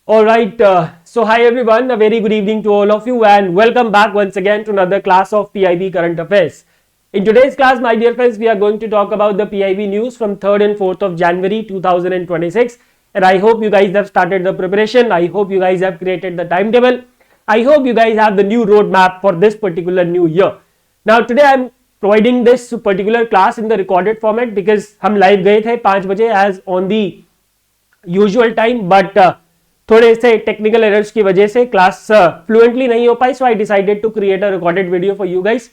All right, so hi everyone, a very good evening to all of you and welcome back once again to another class of PIB Current Affairs. In today's class, my dear friends, we are going to talk about the PIB news from 3rd and 4th of January 2026 and I hope you guys have started the preparation. I hope you guys have created the timetable. I hope you guys have the new roadmap for this particular new year. Now today I am providing this particular class in the recorded format because हम live गए थे 5 बजे as on the usual time but थोड़े से technical errors की वजह से class fluently नहीं हो पाई, so I decided to create a recorded video for you guys.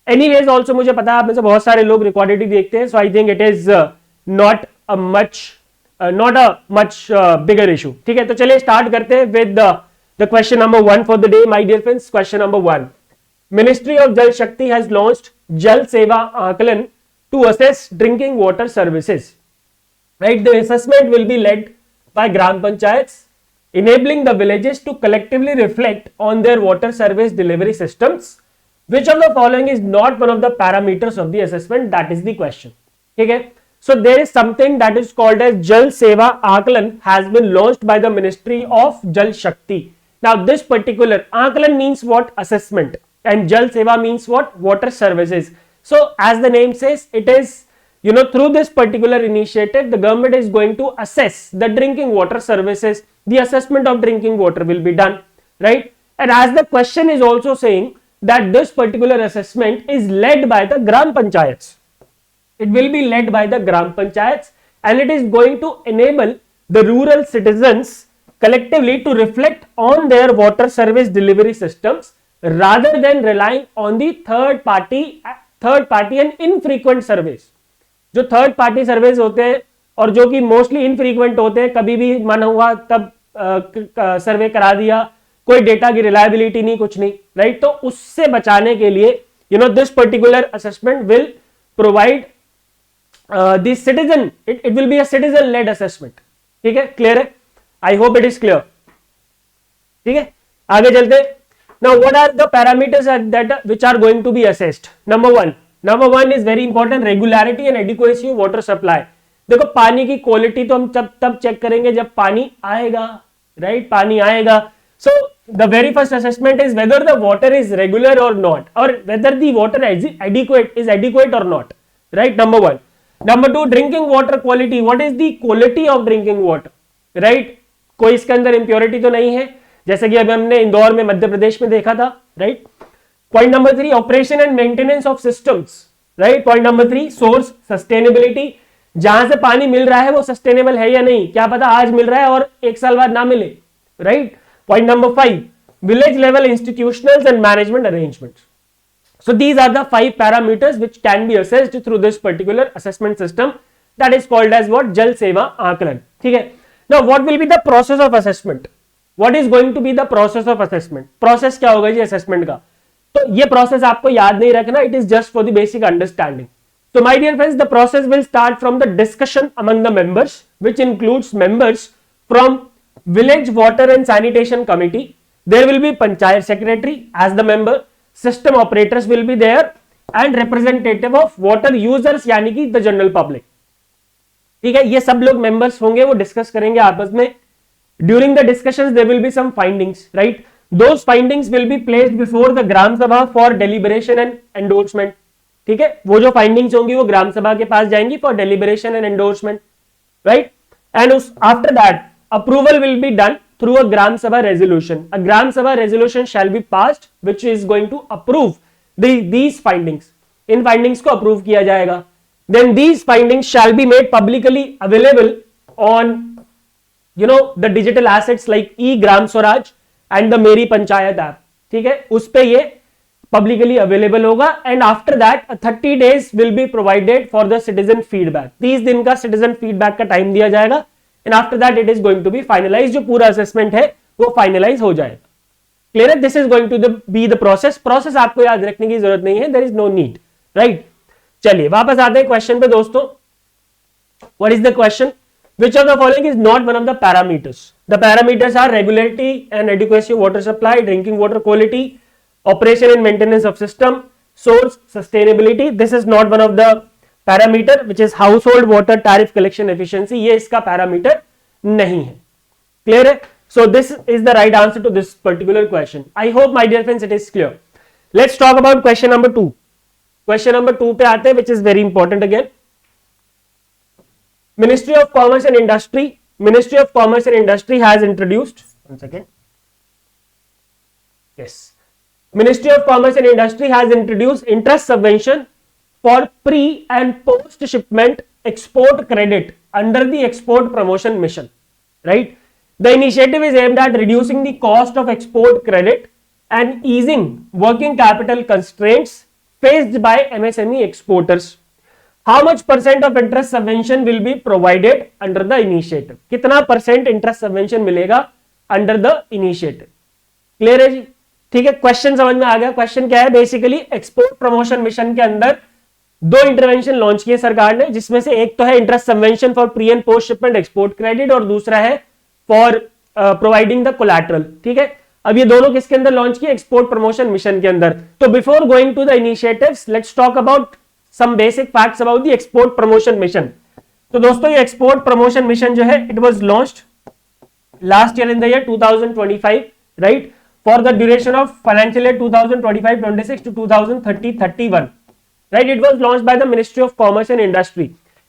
Anyways also मुझे पता है आप में से बहुत सारे लोग रिकॉर्डेड ही देखते हैं, so I think it is not a much bigger issue. ठीक है, तो चलिए स्टार्ट करते हैं with the question number 1 for the day. My dear friends, question number 1. Ministry of Jal Shakti has launched Jal Seva Aaklan to assess drinking water services. Right, the assessment will be led by gram panchayats, enabling the villages to collectively reflect on their water service delivery systems. Which of the following is not one of the parameters of the assessment? That is the question. Okay, so there is something that is called as Jal Seva Aakalan has been launched by the Ministry of Jal Shakti. Now this particular Aakalan means what? Assessment, and Jal Seva means what? Water services. So as the name says, it is, you know, through this particular initiative, the government is going to assess the drinking water services. The assessment of drinking water will be done, right? And as the question is also saying that this particular assessment is led by the Gram Panchayats. It will be led by the Gram Panchayats and it is going to enable the rural citizens collectively to reflect on their water service delivery systems rather than relying on the third party and infrequent surveys. जो third party surveys होते हैं और जो कि mostly infrequent होते हैं, कभी भी मन हुआ तब सर्वे करा दिया, कोई डेटा की रिलायबिलिटी नहीं, कुछ नहीं, राइट. तो उससे बचाने के लिए you know this particular assessment will provide the citizen, it will be a citizen led assessment. ठीक है, क्लियर है? I hope it is clear. ठीक है, आगे चलते. Now what are the parameters that which are going to be assessed? Number one is very important, regularity and adequacy of water supply. देखो पानी की क्वालिटी तो हम तब चेक करेंगे जब पानी आएगा, राइट? पानी आएगा. So the very first assessment is whether the water is regular or not, or whether the water is adequate or not, right? Number one. Number two, drinking water quality. What is the quality of drinking water, right? कोई इसके अंदर impurity तो नहीं है, जैसे कि अभी हमने इंदौर में मध्य प्रदेश में देखा था, right? Point number 3, operation and maintenance of systems, right? Point number 3, source sustainability. जहां से पानी मिल रहा है वो सस्टेनेबल है या नहीं, क्या पता आज मिल रहा है और एक साल बाद ना मिले, right? Point number 5, village level institutionals and management arrangements. So these are the 5 parameters which can be assessed through this particular assessment system that is called as what? Jal Seva Aakalan. ठीक है. Now what will be the process of assessment? What is going to be the process of assessment? Process क्या होगा जी assessment का? तो ये process आपको याद नहीं रखना, it is just for the basic understanding. So my dear friends, the process will start from the discussion among the members, which includes members from village water and sanitation committee. There will be panchayat secretary as the member, system operators will be there and representative of water users यानी कि the general public. ठीक है, ये सब लोग members होंगे, वो discuss करेंगे आपस में. During the discussions there will be some findings, right? Those findings will be placed before the Gram Sabha for deliberation and endorsement. ठीक है, वो जो findings होंगी वो ग्राम सभा के पास जाएंगी for deliberation and endorsement, right? And after that approval will be done through a Gram Sabha resolution. A Gram Sabha resolution shall be passed which is going to approve these findings. In findings को approve किया जाएगा. Then these findings shall be made publicly available on the digital assets like e-Gram Swaraj and the Meri Panchayat app. ठीक है, उस पे ये publicly available होगा and after that 30 days will be provided for the citizen feedback. 30 दिन का citizen feedback का time दिया जाएगा and after that it is going to be finalise. जो पूरा असेसमेंट है वो फाइनलाइज हो जाएगा. क्लियर है? This is going to be the process आपको याद रखने की जरूरत नहीं है, there is no need, right? चलिए वापस आते हैं क्वेश्चन पे दोस्तों. What is the question? Which of the following is not one of the parameters? The parameters are regularity and adequacy of water supply, drinking water quality, operation and maintenance of system, source sustainability. This is not one of the parameter, which is household water tariff collection efficiency. ये इसका parameter नहीं है. Clear है? So this is the right answer to this particular question. I hope my dear friends it is clear. Let's talk about question number 2. Question number 2 पे आते हैं, which is very important again. Ministry of Commerce and Industry has introduced, one second. Yes. Ministry of Commerce and Industry has introduced interest subvention for pre and post shipment export credit under the export promotion mission, right? The initiative is aimed at reducing the cost of export credit and easing working capital constraints faced by MSME exporters. How much percent of interest subvention will be provided under the initiative? कितना percent interest subvention मिलेगा under the initiative? Clear है जी? ठीक है, question समझ में आ गया. Question क्या है? बेसिकली एक्सपोर्ट प्रमोशन मिशन के अंदर 2 इंटरवेंशन लॉन्च किए सरकार ने, जिसमें से एक तो है interest subvention for pre and post shipment export credit और दूसरा है फॉर प्रोवाइडिंग द कोलैटरल. ठीक है, अब ये दोनों किसके अंदर लॉन्च किए? एक्सपोर्ट प्रमोशन मिशन के अंदर. तो before going to the initiatives, let's talk about some basic facts about the export promotion mission. तो दोस्तों ये एक्सपोर्ट प्रमोशन मिशन जो है, it was launched last year in the year 2025, right, for the duration of financial year 2025-26 to 2030-31. Right, it was launched by the Ministry of Commerce and Industry,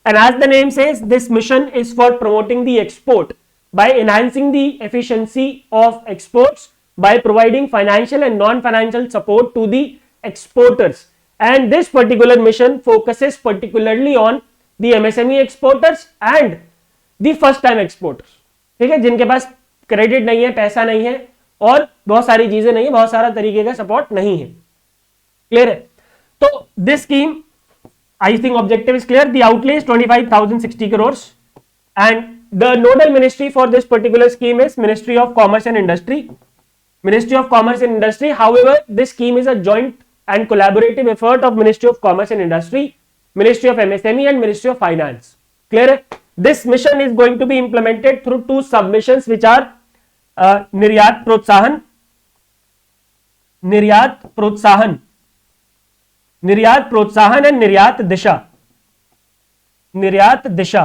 and as the name says, this mission is for promoting the export by enhancing the efficiency of exports by providing financial and non-financial support to the exporters. And this particular mission focuses particularly on the MSME exporters and the first time exporters. ठीक है, जिनके पास credit नहीं है, पैसा नहीं है और बहुत सारी चीजें नहीं है, बहुत सारा तरीके का सपोर्ट नहीं है. क्लियर है? So this scheme, I think objective is clear. The outlay is 25,060 crores, and the nodal ministry for this particular scheme is Ministry of Commerce and Industry. Ministry of Commerce and Industry. However, this scheme is a joint and collaborative effort of Ministry of Commerce and Industry, Ministry of MSME, and Ministry of Finance. Clear? This mission is going to be implemented through 2 submissions, which are निर्यात प्रोत्साहन and निर्यात दिशा.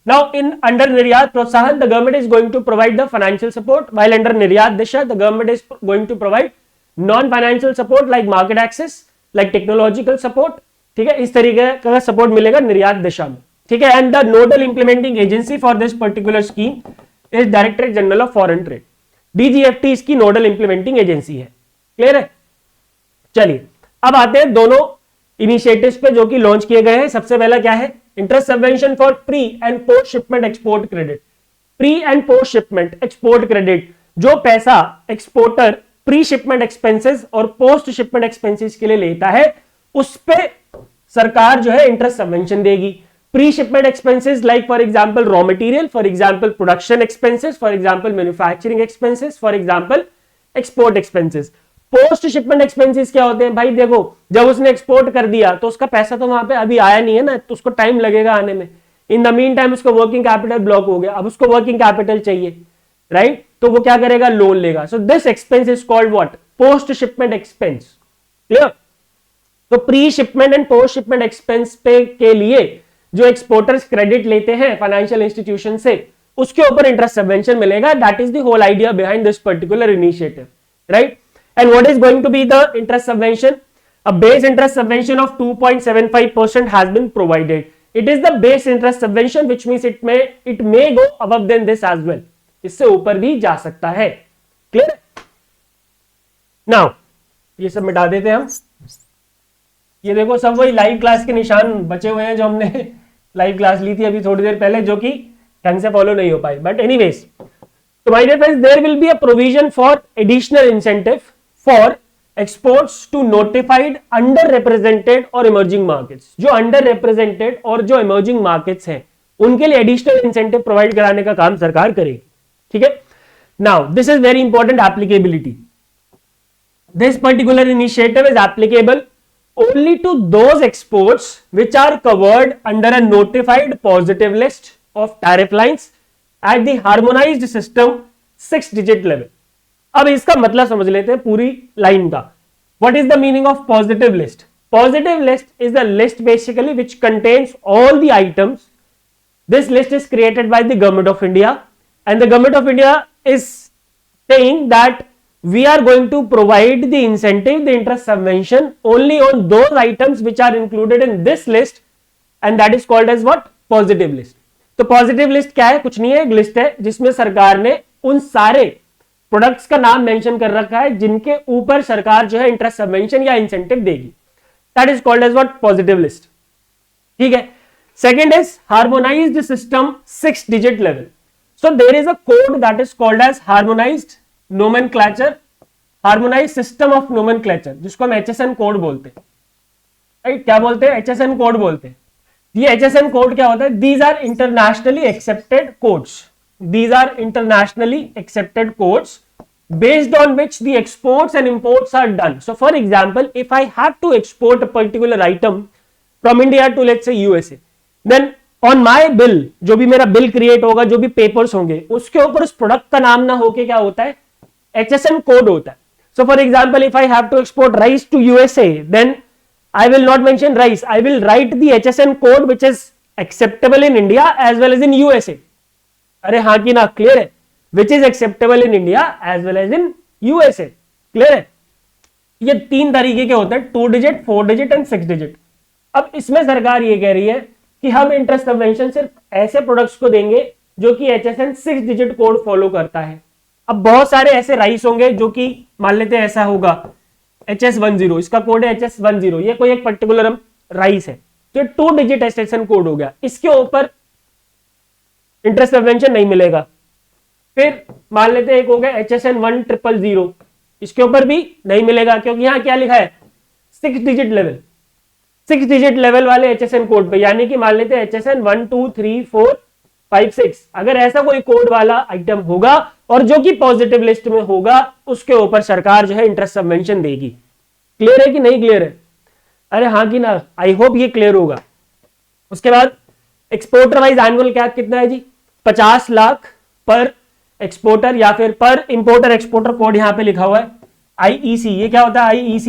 Now in under निर्यात प्रोत्साहन, the government is going to provide the financial support, while under निर्यात दिशा the government is going to provide non financial support like market access, like technological support. ठीक है, इस तरीके का सपोर्ट मिलेगा निर्यात दिशा में. ठीक है, and the nodal implementing agency for this particular scheme is Directorate General of Foreign Trade. DGFT इसकी नोडल इंप्लीमेंटिंग एजेंसी है. क्लियर है? चलिए अब आते हैं दोनों इनिशिएटिव्स पे जो कि लॉन्च किए गए हैं. सबसे पहला क्या है? Interest subvention for pre and post shipment export credit. Pre and post shipment export credit, जो पैसा एक्सपोर्टर प्री शिपमेंट एक्सपेंसेस और पोस्ट शिपमेंट एक्सपेंसेस के लिए लेता है, उस पे सरकार जो है इंटरेस्ट सबवेंशन देगी. Pre shipment expenses like for example raw material, for example production expenses, for example manufacturing expenses, for example export expenses. Post shipment expenses क्या होते हैं भाई? देखो, जब उसने एक्सपोर्ट कर दिया तो उसका पैसा तो वहां पे अभी आया नहीं है ना, तो उसको टाइम लगेगा आने में. इन द मीन टाइम उसको वर्किंग कैपिटल ब्लॉक हो गया, अब उसको वर्किंग कैपिटल चाहिए, राइट? तो वो क्या करेगा? लोन लेगा. So this expense is called what? Post shipment expense. Clear? तो pre shipment and post shipment expense पे के लिए जो एक्सपोर्टर्स क्रेडिट लेते हैं फाइनेंशियल इंस्टीट्यूशन से, उसके ऊपर इंटरेस्ट सबवेंशन मिलेगा. That is the whole idea behind this particular initiative, right? And what is going to be the interest subvention? A base interest subvention of 2.75% has been provided. It is the base interest subvention, which means it may go above than this as well. इससे ऊपर भी जा सकता है. Clear? Now, ये सब मिटा देते हैं हम. ये देखो सब वही लाइव क्लास के निशान बचे हुए हैं जो हमने लाइव क्लास ली थी अभी थोड़ी देर पहले, जो कि ढंग से फॉलो नहीं हो पाई. बट एनीवेज, तो my dear friends, there will be a provision for additional incentive for exports to notified underrepresented और emerging markets. जो underrepresented और जो emerging markets हैं, उनके लिए additional incentive provide कराने का काम सरकार करेगी. ठीक है? Now, this is very important applicability. This particular initiative is applicable only to those exports which are covered under a notified positive list of tariff lines at the harmonized system 6-digit level. अब इसका मतलब समझ लेते हैं पूरी line का. What is the meaning of positive list? Positive list is the list basically which contains all the items. This list is created by the Government of India, and the Government of India is saying that we are going to provide the incentive, the interest subvention only on those items which are included in this list, and that is called as what? Positive list. तो positive list क्या है? कुछ नहीं है, एक list है जिसमें सरकार ने उन सारे प्रोडक्ट्स का नाम मेंशन कर रखा है जिनके ऊपर सरकार जो है इंटरेस्ट सबवेंशन या इंसेंटिव देगी. That is called as what? Positive list. ठीक है. Second is harmonised system 6 digit level. So there is a code that is called as harmonised nomenclature, harmonised system of nomenclature, जिसको हम HSN code बोलते हैं. Right? क्या बोलते हैं? HSN code बोलते हैं. ये HSN कोड क्या होता है? These are internationally accepted codes. These are internationally accepted codes based on which the exports and imports are done. So for example, if I have to export a particular item from India to let's say USA, then on my bill, जो भी मेरा bill create होगा, जो भी papers होंगे, उसके ऊपर उस product का नाम ना होके क्या होता है? HSN code होता है. So for example, if I have to export rice to USA, then I will not mention rice. I will write the HSN code which is acceptable in India as well as in USA. अरे हाँ कि ना? Clear है? Which is acceptable in India as well as in USA. Clear है? ये 3 तरीके के होते हैं, 2 डिजिट, 4 डिजिट एंड 6 डिजिट. अब इसमें सरकार ये कह रही है कि हम इंटरेस्ट सबवेंशन सिर्फ ऐसे प्रोडक्ट्स को देंगे जो कि HSN 6 डिजिट कोड फॉलो करता है. अब बहुत सारे ऐसे राइस होंगे जो कि मान लेते हैं ऐसा होगा HS10, इसका कोड है HS10, ये कोई एक पर्टिकुलर राइस है, तो 2 डिजिट HSN कोड हो गया, इसके ऊपर इंटरेस्ट सबवेंशन नहीं मिलेगा. फिर मान लेते हैं एक हो गया HSN 1000, इसके ऊपर भी नहीं मिलेगा क्योंकि यहां क्या लिखा है? 6 डिजिट लेवल. 6 डिजिट लेवल वाले HSN कोड पे, यानी कि मान लेते हैं HSN 1 2 3 4 5 6, अगर ऐसा कोई कोड वाला आइटम होगा और जो कि पॉजिटिव लिस्ट में होगा, उसके ऊपर सरकार जो है इंटरेस्ट सबवेंशन देगी. क्लियर है कि नहीं क्लियर है? अरे हाँ कि ना? आई होप ये क्लियर होगा. उसके बाद एक्सपोर्टर वाइज एनुअल कैप कितना है जी? 50 लाख पर एक्सपोर्टर, या फिर पर इंपोर्टर एक्सपोर्टर कोड यहां पे लिखा हुआ है IEC. ये क्या होता है? IEC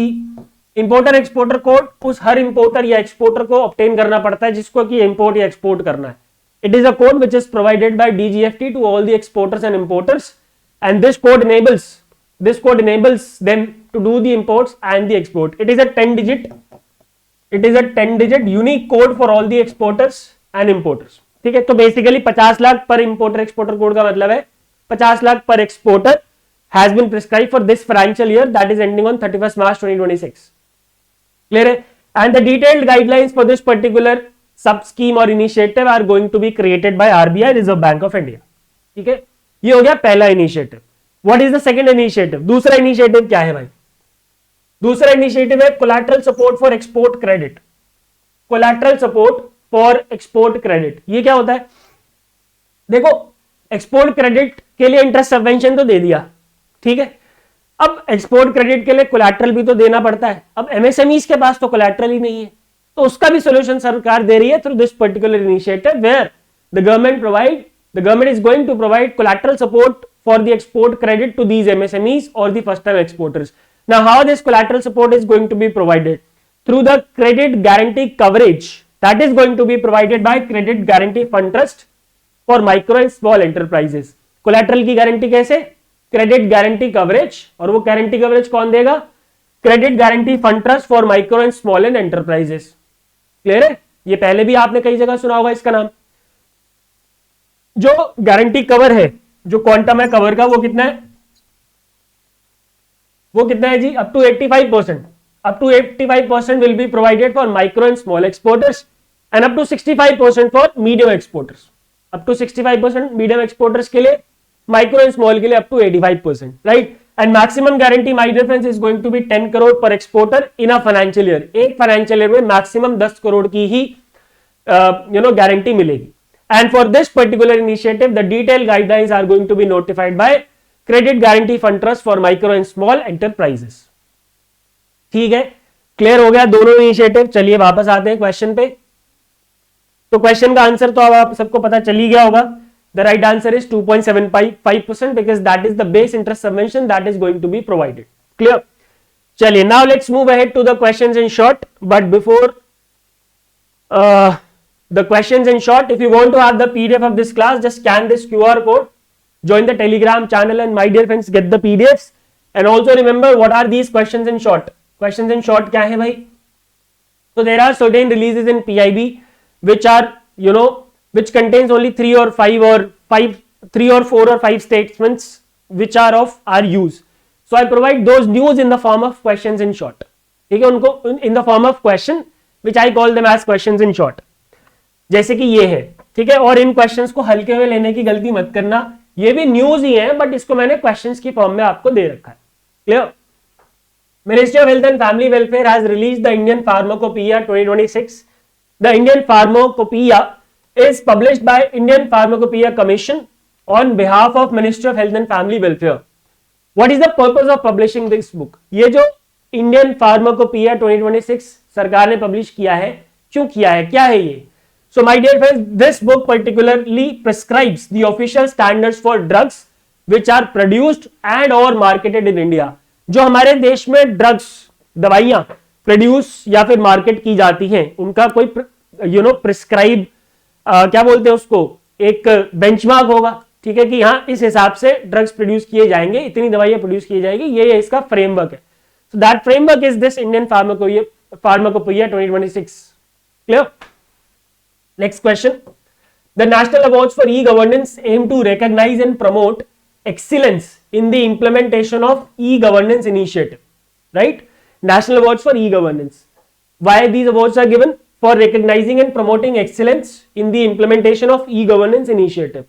इंपोर्टर एक्सपोर्टर कोड उस हर इंपोर्टर या एक्सपोर्टर को ऑब्टेन करना पड़ता है जिसको कि इंपोर्ट या एक्सपोर्ट करना है. It is a code which is provided by DGFT to all the exporters and importers, and this code enables them to do the imports and the export. It is a 10 digit unique code for all the exporters and importers. ठीक है. तो basically 50 lakh पर importer exporter code का मतलब है 50 लाख पर exporter has been prescribe for this financial year that is ending on 31 March 2026. Clear है? And the detailed guidelines for this particular sub scheme और initiative are going to be created by RBI, Reserve Bank of India. ठीक है. ये हो गया पहला initiative. What is the second initiative? दूसरा initiative क्या है भाई? दूसरा इनिशिएटिव है collateral support for export credit. Collateral support for export credit, ये क्या होता है? देखो, एक्सपोर्ट क्रेडिट के लिए इंटरेस्ट सबवेंशन तो दे दिया, ठीक है. अब एक्सपोर्ट क्रेडिट के लिए कोलैटरल भी तो देना पड़ता है. अब MSMEs के पास तो कोलैटरल ही नहीं है, तो उसका भी सोल्यूशन सरकार दे रही है through this particular initiative where the government is going to provide collateral support for the export credit to these MSMEs और the first time exporters. Now how this collateral support is going to be provided? Through the credit guarantee coverage that is going to be provided by Credit Guarantee Fund Trust for micro and small enterprises. Collateral की guarantee कैसे? Credit guarantee coverage, और वो guarantee coverage कौन देगा? Credit guarantee fund trust for micro and small and enterprises. Clear है? ये पहले भी आपने कई जगह सुना होगा इसका नाम. जो गारंटी कवर है, जो क्वांटम है कवर का, वो कितना है? वो कितना है जी? Up to 85%. Up to 85% will be provided for micro and small exporters and up to 65% for medium exporters. Up to 65% medium exporters के लिए, micro and small के लिए up to 85%, right? And maximum guarantee, my dear friends, is going to be 10 crore per exporter in a financial year. एक financial year में maximum 10 crore की ही guarantee मिलेगी. And for this particular initiative, the detailed guidelines are going to be notified by Credit Guarantee Fund Trust for micro and small enterprises. ठीक है. Clear हो गया दोनों initiative. चलिए वापस आते हैं क्वेश्चन पे. तो क्वेश्चन का आंसर तो अब आप सबको पता चल ही गया होगा. The right answer is 2.75% because that is the base interest subvention that is going to be provided. Clear? चलिए now let's move ahead to the questions in short. But before the questions in short, if you want to have the PDF of this class, just scan this QR code join the Telegram channel, and my dear friends, get the PDFs. And also remember, what are these questions in short? Questions in short क्या है भाई? So there are certain releases in PIB which are, which contains only 3 or 4 or 5 statements which are of our use. So I provide those news in the form of questions in short. ठीक है, उनको in the form of question which I call them as questions in short. जैसे कि ये है, ठीक है, और इन क्वेश्चंस को हल्के में लेने की गलती मत करना, ये भी न्यूज ही है बट इसको मैंने क्वेश्चंस की फॉर्म में आपको दे रखा है. Clear? Ministry of Health and Family Welfare has released the Indian Pharmacopoeia 2026. The Indian Pharmacopoeia is published by Indian Pharmacopoeia Commission on behalf of Ministry of Health and Family Welfare. What is the purpose of publishing this book? ये जो Indian Pharmacopoeia 2026 सरकार ने publish किया है, क्यों किया है, क्या है ये? So my dear friends, this book particularly prescribes the official standards for drugs which are produced and or marketed in India. जो हमारे देश में ड्रग्स, दवाइयां प्रोड्यूस या फिर मार्केट की जाती हैं, उनका कोई प्रिस्क्राइब क्या बोलते हैं उसको, एक बेंचमार्क होगा. ठीक है, कि हाँ इस हिसाब से ड्रग्स प्रोड्यूस किए जाएंगे, इतनी दवाइयां प्रोड्यूस की जाएगी, ये इसका फ्रेमवर्क है. So that framework is this Indian pharmacopoeia 2026. Clear? Next question. The national awards for e governance aim to recognize and promote excellence in the implementation of e-governance initiative, right? National awards for e-governance. Why these awards are given? For recognizing and promoting excellence in the implementation of e-governance initiative.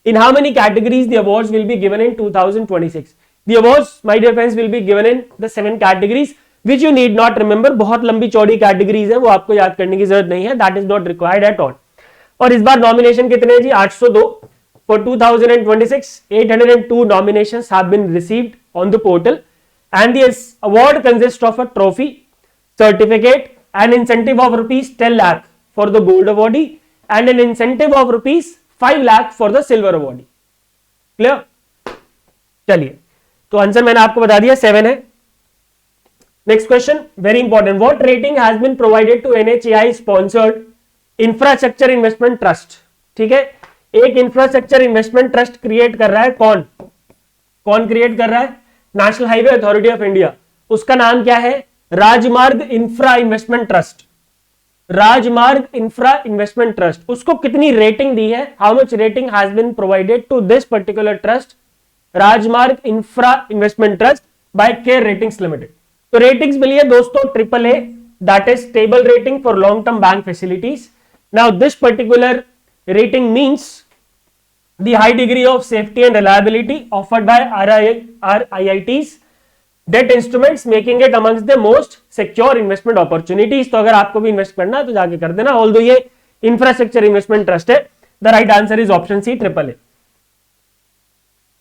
In how many categories the awards will be given in 2026? The awards, my dear friends, will be given in the 7 categories which you need not remember. बहुत लंबी चौड़ी categories है, वो आपको याद करने की जरूरत नहीं है. That is not required at all. और इस बार नॉमिनेशन कितने हैं जी? 802. For 2026, 802 nominations have been received on the portal, and the award consists of a trophy, certificate, an incentive of rupees 10 lakh for the gold awardee, and an incentive of rupees 5 lakh for the silver awardee. Clear? चलिए, तो answer मैंने आपको बता दिया, 7 है. Next question, very important. What rating has been provided to NHAI sponsored infrastructure investment trust? ठीक है, एक इंफ्रास्ट्रक्चर इन्वेस्टमेंट ट्रस्ट क्रिएट कर रहा है. कौन क्रिएट कर रहा है? National highway authority of India. उसका नाम क्या है? Rajmarg infra investment trust. Rajmarg infra investment trust. उसको कितनी रेटिंग दी है? How much rating has been provided to this particular trust, Rajmarg infra investment trust, by care ratings limited. तो रेटिंग्स मिली है दोस्तों AAA, that is stable rating for long term bank facilities. Now this particular rating means the high degree of safety and reliability offered by RIITs debt instruments, making it amongst the most secure investment opportunities. तो अगर आपको भी invest करना है तो जाके कर देना. Although ये इंफ्रास्ट्रक्चर इन्वेस्टमेंट ट्रस्ट है, the right answer is option C, AAA.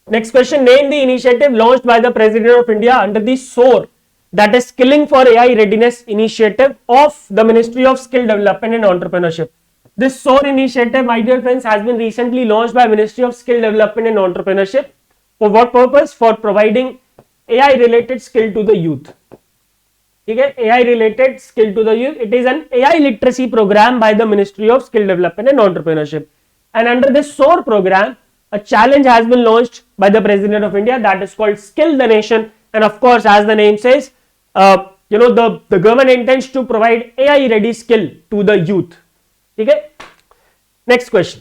Next question, name the initiative launched by the President of India under the SOAR, that is Skilling for AI Readiness initiative of the Ministry of Skill Development and Entrepreneurship. This SOAR initiative, my dear friends, has been recently launched by Ministry of Skill Development and Entrepreneurship. For what purpose? For providing AI related skill to the youth. ठीक है, AI related skill to the youth. It is an AI literacy program by the Ministry of Skill Development and Entrepreneurship. And under this SOAR program, a challenge has been launched by the President of India that is called Skill the Nation. And of course, as the name says, the government intends to provide AI ready skill to the youth. ठीक है. Next question,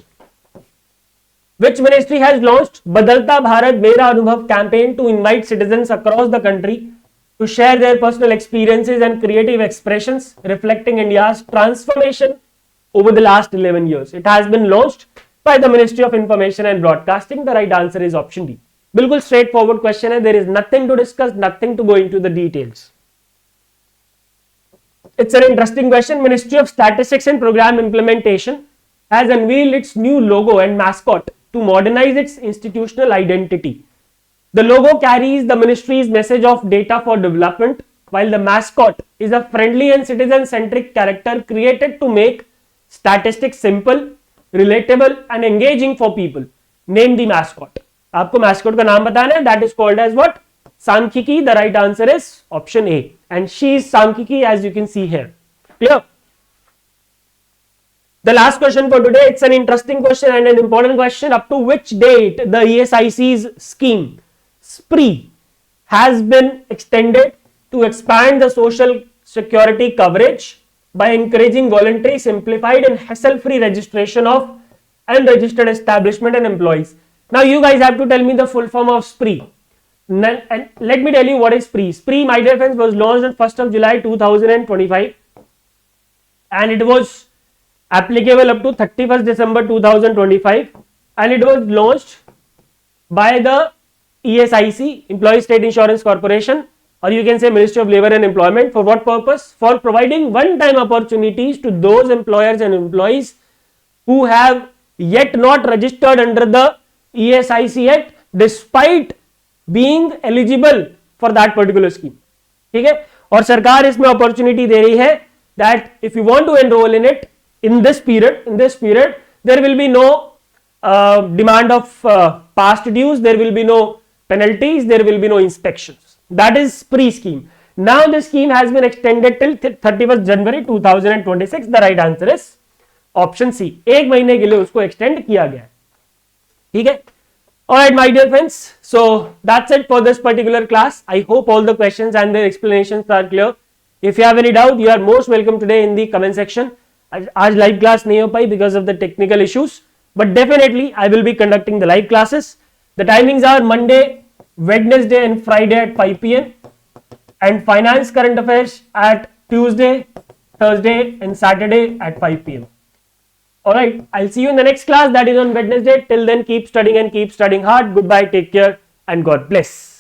which ministry has launched Badalta Bharat Mera Anubhav campaign to invite citizens across the country to share their personal experiences and creative expressions reflecting India's transformation over the last 11 years. It has been launched by the Ministry of Information and Broadcasting. The right answer is option D. बिल्कुल straight forward question है. There is nothing to discuss, nothing to go into the details. It's an interesting question. Ministry of Statistics and Program Implementation has unveiled its new logo and mascot to modernize its institutional identity. The logo carries the ministry's message of data for development, while the mascot is a friendly and citizen-centric character created to make statistics simple, relatable and engaging for people. Name the mascot. आपको mascot का नाम बताना है. That is called as what? Samkhiki. The right answer is option A. And she is Samkhiki, as you can see here. Clear? The last question for today, it's an interesting question and an important question. Up to which date the ESIC's scheme, SPRI, has been extended to expand the social security coverage by encouraging voluntary, simplified and hassle-free registration of unregistered establishment and employees. Now you guys have to tell me the full form of SPRI. And let me tell you what is SPRI. SPRI, my dear friends, was launched on 1st of July 2025 and it was applicable up to 31st December 2025 and it was launched by the ESIC, Employee State Insurance Corporation, or you can say Ministry of Labour and Employment. For what purpose? For providing one-time opportunities to those employers and employees who have yet not registered under the ESIC Act despite being eligible for that particular scheme. ठीक है, और सरकार इसमें opportunity दे रही है that if you want to enroll in it in this period there will be no demand of past dues, there will be no penalties, there will be no inspections. That is pre-scheme. Now the scheme has been extended till 31st January 2026. The right answer is option C. एक महीने के लिए उसको extend किया गया है. ठीक है. Alright my dear friends, so that's it for this particular class. I hope all the questions and their explanations are clear. If you have any doubt, you are most welcome today in the comment section. आज live class नहीं हो पाई because of the technical issues, but definitely I will be conducting the live classes. The timings are Monday, Wednesday and Friday at 5 p.m. and finance current affairs at Tuesday, Thursday and Saturday at 5 p.m. Alright, I'll see you in the next class, that is on Wednesday. Till then, keep studying and keep studying hard. Goodbye, take care and God bless.